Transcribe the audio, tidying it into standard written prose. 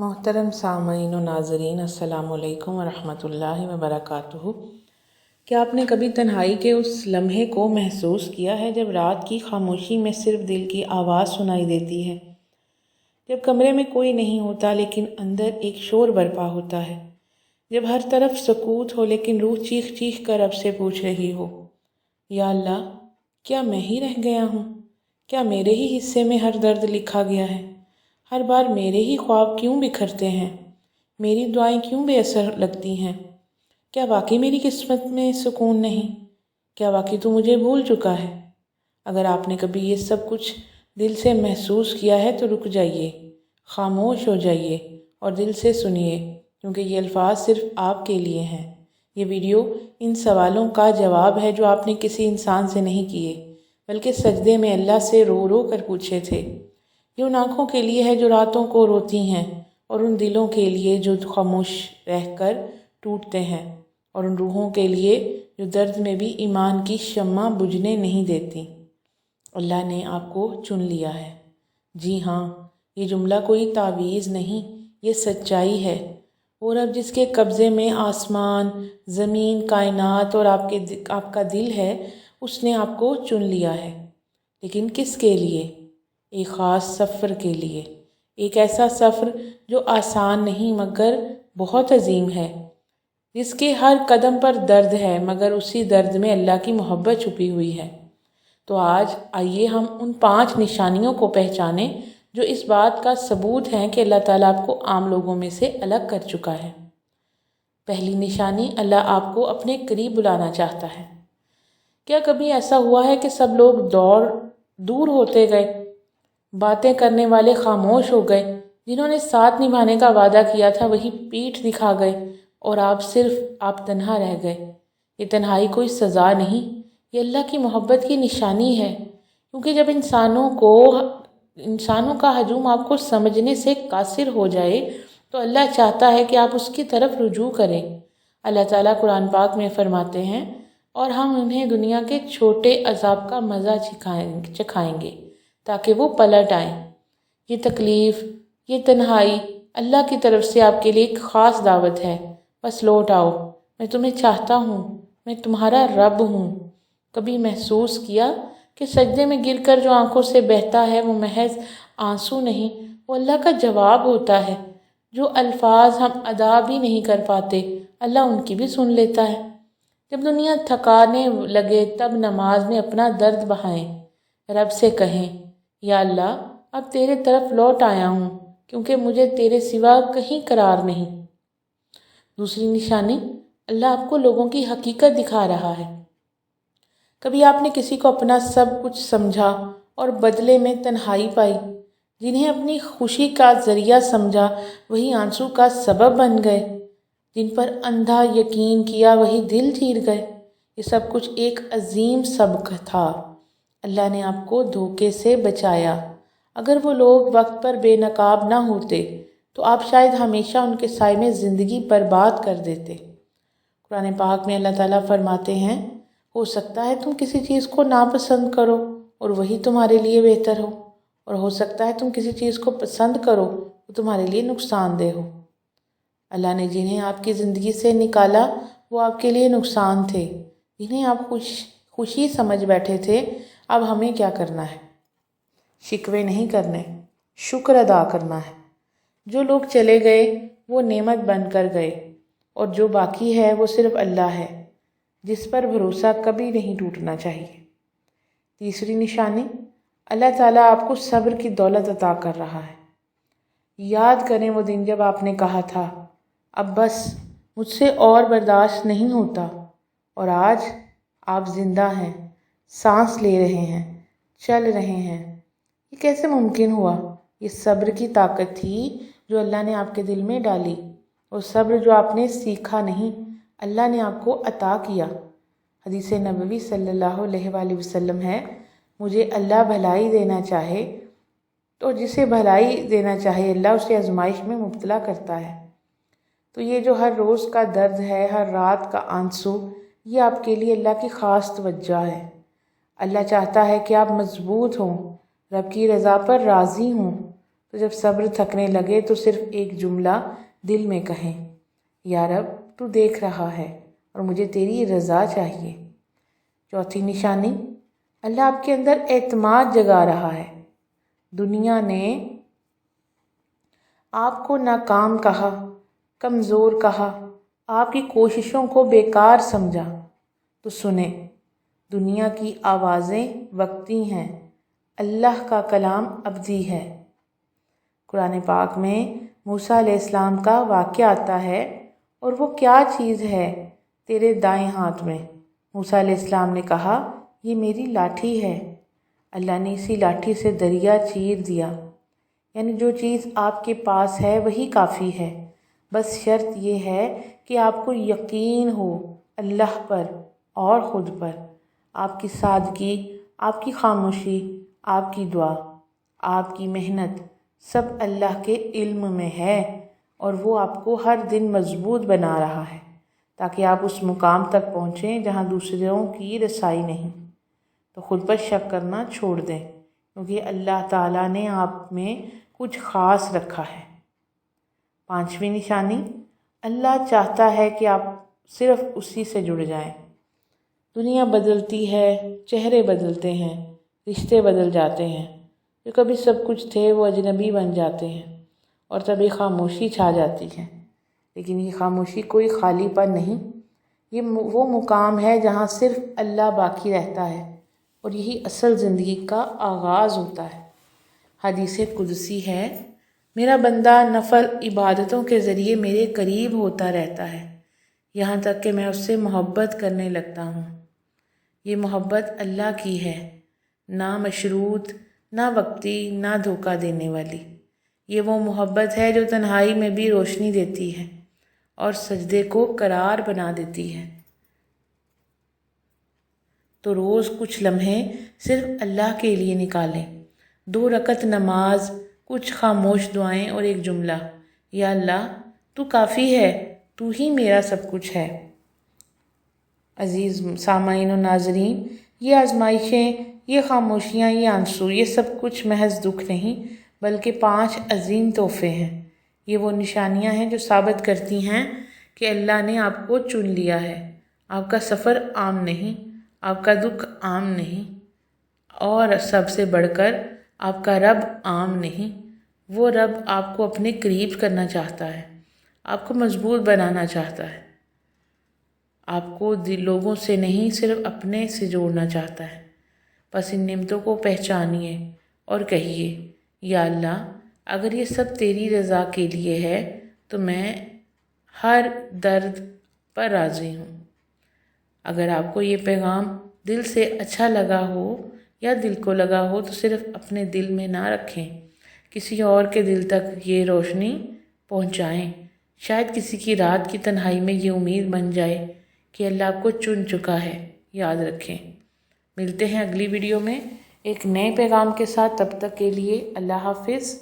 محترم سامعین و ناظرین، السلام علیکم ورحمۃ اللہ وبرکاتہ۔ کیا آپ نے کبھی تنہائی کے اس لمحے کو محسوس کیا ہے جب رات کی خاموشی میں صرف دل کی آواز سنائی دیتی ہے؟ جب کمرے میں کوئی نہیں ہوتا لیکن اندر ایک شور برپا ہوتا ہے، جب ہر طرف سکوت ہو لیکن روح چیخ چیخ کر رب سے پوچھ رہی ہو، یا اللہ، کیا میں ہی رہ گیا ہوں؟ کیا میرے ہی حصے میں ہر درد لکھا گیا ہے؟ ہر بار میرے ہی خواب کیوں بکھرتے ہیں؟ میری دعائیں کیوں بے اثر لگتی ہیں؟ کیا واقعی میری قسمت میں سکون نہیں؟ کیا واقعی تو مجھے بھول چکا ہے؟ اگر آپ نے کبھی یہ سب کچھ دل سے محسوس کیا ہے تو رک جائیے، خاموش ہو جائیے اور دل سے سنیے، کیونکہ یہ الفاظ صرف آپ کے لیے ہیں۔ یہ ویڈیو ان سوالوں کا جواب ہے جو آپ نے کسی انسان سے نہیں کیے، بلکہ سجدے میں اللہ سے رو رو کر پوچھے تھے۔ یہ ان آنکھوں کے لیے ہے جو راتوں کو روتی ہیں، اور ان دلوں کے لیے جو خاموش رہ کر ٹوٹتے ہیں، اور ان روحوں کے لیے جو درد میں بھی ایمان کی شمع بجھنے نہیں دیتی۔ اللہ نے آپ کو چن لیا ہے۔ جی ہاں، یہ جملہ کوئی تعویذ نہیں، یہ سچائی ہے۔ اور اب جس کے قبضے میں آسمان، زمین، کائنات اور آپ کا دل ہے، اس نے آپ کو چن لیا ہے۔ لیکن کس کے لیے؟ ایک خاص سفر کے لیے، ایک ایسا سفر جو آسان نہیں مگر بہت عظیم ہے، جس کے ہر قدم پر درد ہے مگر اسی درد میں اللہ کی محبت چھپی ہوئی ہے۔ تو آج آئیے ہم ان 5 نشانیوں کو پہچانیں جو اس بات کا ثبوت ہیں کہ اللہ تعالیٰ آپ کو عام لوگوں میں سے الگ کر چکا ہے۔ پہلی نشانی، اللہ آپ کو اپنے قریب بلانا چاہتا ہے۔ کیا کبھی ایسا ہوا ہے کہ سب لوگ دور ہوتے گئے، باتیں کرنے والے خاموش ہو گئے، جنہوں نے ساتھ نبھانے کا وعدہ کیا تھا وہی پیٹھ دکھا گئے، اور آپ تنہا رہ گئے؟ یہ تنہائی کوئی سزا نہیں، یہ اللہ کی محبت کی نشانی ہے، کیونکہ جب انسانوں کا ہجوم آپ کو سمجھنے سے قاصر ہو جائے تو اللہ چاہتا ہے کہ آپ اس کی طرف رجوع کریں۔ اللہ تعالیٰ قرآن پاک میں فرماتے ہیں، اور ہم انہیں دنیا کے چھوٹے عذاب کا مزہ چکھائیں گے تاکہ وہ پلٹ آئیں۔ یہ تکلیف، یہ تنہائی اللہ کی طرف سے آپ کے لیے ایک خاص دعوت ہے۔ بس لوٹ آؤ، میں تمہیں چاہتا ہوں، میں تمہارا رب ہوں۔ کبھی محسوس کیا کہ سجدے میں گر کر جو آنکھوں سے بہتا ہے وہ محض آنسو نہیں، وہ اللہ کا جواب ہوتا ہے۔ جو الفاظ ہم ادا بھی نہیں کر پاتے، اللہ ان کی بھی سن لیتا ہے۔ جب دنیا تھکانے لگے تب نماز میں اپنا درد بہائیں، رب سے کہیں، یا اللہ، اب تیرے طرف لوٹ آیا ہوں، کیونکہ مجھے تیرے سوا کہیں قرار نہیں۔ دوسری نشانی، اللہ آپ کو لوگوں کی حقیقت دکھا رہا ہے۔ کبھی آپ نے کسی کو اپنا سب کچھ سمجھا اور بدلے میں تنہائی پائی؟ جنہیں اپنی خوشی کا ذریعہ سمجھا وہی آنسو کا سبب بن گئے، جن پر اندھا یقین کیا وہی دل چیر گئے۔ یہ سب کچھ ایک عظیم سبق تھا۔ اللہ نے آپ کو دھوکے سے بچایا۔ اگر وہ لوگ وقت پر بے نقاب نہ ہوتے تو آپ شاید ہمیشہ ان کے سائے میں زندگی برباد کر دیتے۔ قرآن پاک میں اللہ تعالیٰ فرماتے ہیں، ہو سکتا ہے تم کسی چیز کو ناپسند کرو اور وہی تمہارے لیے بہتر ہو، اور ہو سکتا ہے تم کسی چیز کو پسند کرو وہ تمہارے لیے نقصان دہ ہو۔ اللہ نے جنہیں آپ کی زندگی سے نکالا وہ آپ کے لیے نقصان تھے، جنہیں آپ خوشی سمجھ بیٹھے تھے۔ اب ہمیں کیا کرنا ہے؟ شکوے نہیں کرنے، شکر ادا کرنا ہے۔ جو لوگ چلے گئے وہ نعمت بن کر گئے، اور جو باقی ہے وہ صرف اللہ ہے، جس پر بھروسہ کبھی نہیں ٹوٹنا چاہیے۔ تیسری نشانی، اللہ تعالیٰ آپ کو صبر کی دولت عطا کر رہا ہے۔ یاد کریں وہ دن جب آپ نے کہا تھا، اب بس مجھ سے اور برداشت نہیں ہوتا، اور آج آپ زندہ ہیں، سانس لے رہے ہیں، چل رہے ہیں۔ یہ کیسے ممکن ہوا؟ یہ صبر کی طاقت تھی جو اللہ نے آپ کے دل میں ڈالی، اور صبر جو آپ نے سیکھا نہیں، اللہ نے آپ کو عطا کیا۔ حدیث نبوی صلی اللہ علیہ وآلہ وسلم ہے، مجھے اللہ بھلائی دینا چاہے تو جسے بھلائی دینا چاہے اللہ اسے آزمائش میں مبتلا کرتا ہے۔ تو یہ جو ہر روز کا درد ہے، ہر رات کا آنسو، یہ آپ کے لیے اللہ کی خاص توجہ ہے۔ اللہ چاہتا ہے کہ آپ مضبوط ہوں، رب کی رضا پر راضی ہوں، تو جب صبر تھکنے لگے تو صرف ایک جملہ دل میں کہیں، یا رب تو دیکھ رہا ہے اور مجھے تیری رضا چاہیے۔ چوتھی نشانی، اللہ آپ کے اندر اعتماد جگا رہا ہے۔ دنیا نے آپ کو ناکام کہا، کمزور کہا، آپ کی کوششوں کو بیکار سمجھا، تو سنیں، دنیا کی آوازیں وقتی ہیں، اللہ کا کلام ابدی ہے۔ قرآن پاک میں موسیٰ علیہ السلام کا واقعہ آتا ہے، اور وہ کیا چیز ہے تیرے دائیں ہاتھ میں؟ موسیٰ علیہ السلام نے کہا، یہ میری لاٹھی ہے۔ اللہ نے اسی لاٹھی سے دریا چیر دیا، یعنی جو چیز آپ کے پاس ہے وہی کافی ہے، بس شرط یہ ہے کہ آپ کو یقین ہو اللہ پر اور خود پر۔ آپ کی سادگی، آپ کی خاموشی، آپ کی دعا، آپ کی محنت سب اللہ کے علم میں ہے، اور وہ آپ کو ہر دن مضبوط بنا رہا ہے تاکہ آپ اس مقام تک پہنچیں جہاں دوسروں کی رسائی نہیں۔ تو خود پر شک کرنا چھوڑ دیں، کیونکہ اللہ تعالیٰ نے آپ میں کچھ خاص رکھا ہے۔ پانچویں نشانی، اللہ چاہتا ہے کہ آپ صرف اسی سے جڑ جائیں۔ دنیا بدلتی ہے، چہرے بدلتے ہیں، رشتے بدل جاتے ہیں، جو کبھی سب کچھ تھے وہ اجنبی بن جاتے ہیں، اور تبھی خاموشی چھا جاتی ہے۔ لیکن یہ خاموشی کوئی خالی پن نہیں، یہ وہ مقام ہے جہاں صرف اللہ باقی رہتا ہے، اور یہی اصل زندگی کا آغاز ہوتا ہے۔ حدیث قدسی ہے، میرا بندہ نفل عبادتوں کے ذریعے میرے قریب ہوتا رہتا ہے، یہاں تک کہ میں اس سے محبت کرنے لگتا ہوں۔ یہ محبت اللہ کی ہے، نہ مشروط، نہ وقتی، نہ دھوکہ دینے والی۔ یہ وہ محبت ہے جو تنہائی میں بھی روشنی دیتی ہے اور سجدے کو قرار بنا دیتی ہے۔ تو روز کچھ لمحے صرف اللہ کے لیے نکالیں، 2 رکعت نماز، کچھ خاموش دعائیں اور ایک جملہ، یا اللہ تو کافی ہے، تو ہی میرا سب کچھ ہے۔ عزیز سامعین و ناظرین، یہ آزمائشیں، یہ خاموشیاں، یہ آنسو، یہ سب کچھ محض دکھ نہیں بلکہ 5 عظیم تحفے ہیں۔ یہ وہ نشانیاں ہیں جو ثابت کرتی ہیں کہ اللہ نے آپ کو چن لیا ہے۔ آپ کا سفر عام نہیں، آپ کا دکھ عام نہیں، اور سب سے بڑھ کر آپ کا رب عام نہیں۔ وہ رب آپ کو اپنے قریب کرنا چاہتا ہے، آپ کو مضبوط بنانا چاہتا ہے، آپ کو لوگوں سے نہیں صرف اپنے سے جوڑنا چاہتا ہے۔ بس ان نعمتوں کو پہچانیے اور کہیے، یا اللہ اگر یہ سب تیری رضا کے لیے ہے تو میں ہر درد پر راضی ہوں۔ اگر آپ کو یہ پیغام دل سے اچھا لگا ہو یا دل کو لگا ہو تو صرف اپنے دل میں نہ رکھیں، کسی اور کے دل تک یہ روشنی پہنچائیں۔ شاید کسی کی رات کی تنہائی میں یہ امید بن جائے کہ اللہ آپ کو چن چکا ہے۔ یاد رکھیں۔ ملتے ہیں اگلی ویڈیو میں ایک نئے پیغام کے ساتھ، تب تک کے لیے اللہ حافظ۔